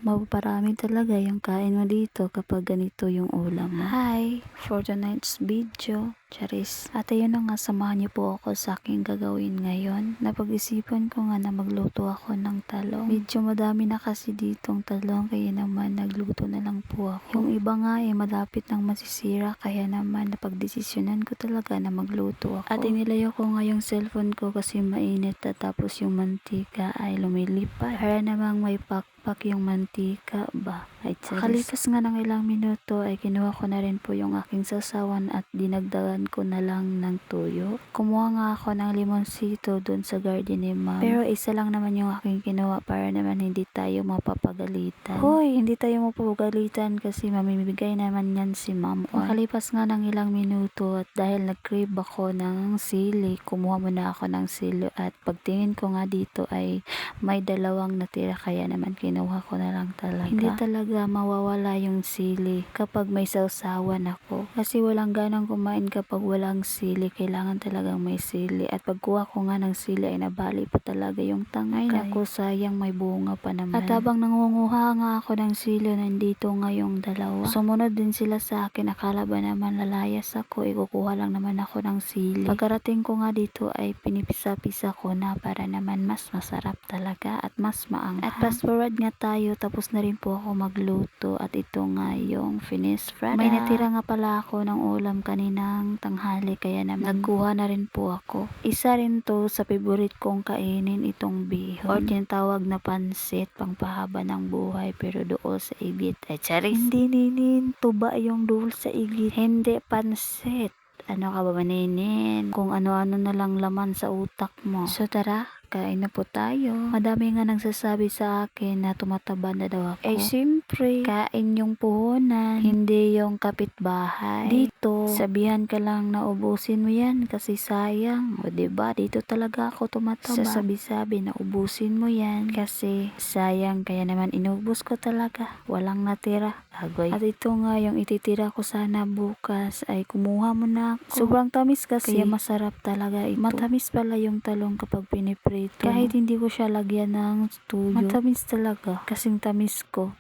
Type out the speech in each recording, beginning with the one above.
mapaparami talaga yung kain mo dito kapag ganito yung ulam mo. Hi! For tonight's video, charis. At ayun na nga, samahan niyo po ako sa aking gagawin ngayon. Napag-isipan ko nga na magluto ako ng talong. Medyo madami na kasi ditong talong, kaya naman nagluto na lang po ako. Yung iba nga malapit nang masisira, kaya naman napagdesisyonan ko talaga na magluto ako. At inilayo ko nga yung cellphone ko kasi mainit, at tapos yung mantika ay lumilipad. Para namang may pakpak yung mantika ba. Ay kalipas nga ng ilang minuto ay kinuha ko na rin po yung aking sasawan at dinagdagan ko na lang ng tuyo. Kumuha nga ako ng limonsito dun sa garden ni ma'am. Pero isa lang naman yung aking kinuha para naman hindi tayo mapapagalitan. Hoy, hindi tayo mapapagalitan kasi mamimigay naman yan si ma'am. Makalipas nga ng ilang minuto at dahil nag-crave ako ng sili, kumuha muna ako ng sili at pagtingin ko nga dito ay may dalawang natira, kaya naman kinuha ko na lang talaga. Hindi talaga mawawala yung sili kapag may sausawan ako. Kasi walang ganang kumain kapag walang sili. Kailangan talagang may sili. At pagkuha ko nga ng sili ay nabali pa talaga yung tangkay. Ay naku, sayang, may bunga pa naman. At habang nangunguha nga ako ng sili, nandito nga yung dalawa. Sumunod din sila sa akin. Akala ba naman lalayas ako, ikukuha lang naman ako ng sili. Pagkarating ko nga dito ay pinipisa-pisa ko na para naman mas masarap talaga at mas maanghang. At fast forward nga tayo, tapos na rin po ako magluto at ito nga yung finished product. May natira nga pala ako ng ulam kaninang tanghali, kaya naman nagkuha na rin po ako. Isa rin to sa favorite kong kainin, itong bihon or tinatawag na pansit, pangpahaba ng buhay pero dool sa igit. Ay charis, hindi ninin, tuba yung dool sa igit, hindi pansit. Ano ka ba maninin? Kung ano-ano na lang laman sa utak mo. So tara, kain na po tayo. Madami nga nagsasabi sa akin na tumataba na daw ako. Eh siyempre, kain yung puhunan, hindi yung kapitbahay. Dito, sabihan ka lang na ubusin mo yan kasi sayang. O diba, dito talaga ako tumataba. Sasabi-sabi na ubusin mo yan kasi sayang, kaya naman inubos ko talaga. Walang natira. Agoy. At ito nga yung ititira ko sana bukas ay kumuha mo na ako. Sobrang tamis kasi, kaya masarap talaga ito. Matamis pala yung talong kapag piniprito. Kahit hindi ko siya lagyan ng tuyo, matamis talaga. Kasing tamis ko.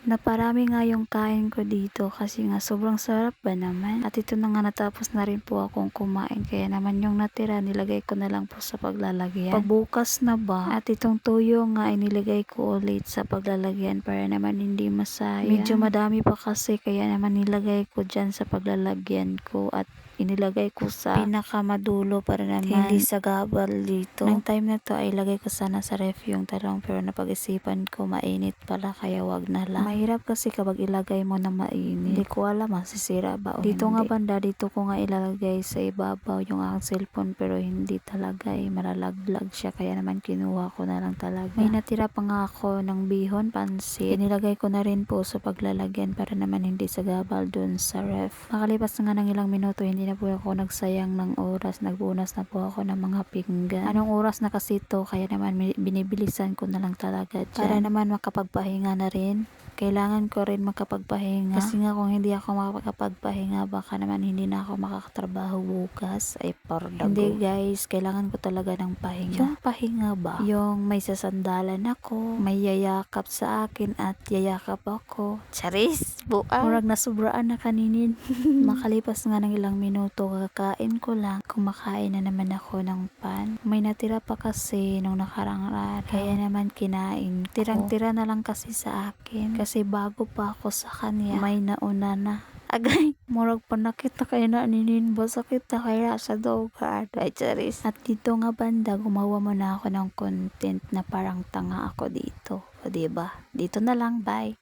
Naparami nga yung kain ko dito kasi nga sobrang sarap ba naman. At ito na nga, natapos na rin po akong kumain, kaya naman yung natira nilagay ko na lang po sa paglalagyan. Pagbukas na ba, at itong tuyo nga ay nilagay ko ulit sa paglalagyan para naman hindi masayang. Medyo madami pa kasi, kaya naman nilagay ko dyan sa paglalagyan ko at inilagay ko sa pinakamadulo para naman hindi sagabal dito. Nang time na to ay ilagay ko sana sa ref yung talong, pero napag-isipan ko mainit pala, kaya wag na lang. Mahirap kasi kapag ilagay mo na mainit. Hindi ko alam masisira ba o dito hindi. Nga banda, dito ko nga ilalagay sa ibabaw yung aking cellphone, pero hindi talaga malalaglag siya, kaya naman kinuha ko na lang talaga. May natira pa nga ako ng bihon, pansit. Inilagay ko na rin po sa paglalagyan para naman hindi sagabal dun sa ref. Makalipas nga ng ilang minuto, hindi na po ako nagsayang ng oras. Nagbunas na po ako ng mga pinggan. Anong oras na kasi to, kaya naman binibilisan ko na lang talaga dyan. Para naman makapagpahinga na rin. Kailangan ko rin makapagpahinga. Kasi nga kung hindi ako makapagpahinga, baka naman hindi na ako makakatrabaho bukas. Ay pardago. Hindi guys, kailangan ko talaga ng pahinga. Yung pahinga ba? Yung may sasandalan ako, may yayakap sa akin at yayakap ako. Charis! Buang! Murag nasubraan na kaninin. Makalipas nga ng ilang minuto, kakain ko lang. Kumakain na naman ako ng pan. May natira pa kasi nung nakarang araw, kaya naman kinain ko. Tirang-tira na lang kasi sa akin. Kasi bago pa ako sa kanya, may nauna na. Agay, murag pa nakita kayo na ninin ba, sakit na kaya sa doga. Ay charis. At dito nga banda, gumawa muna ako ng content na parang tanga ako dito. O diba? Dito na lang, bye.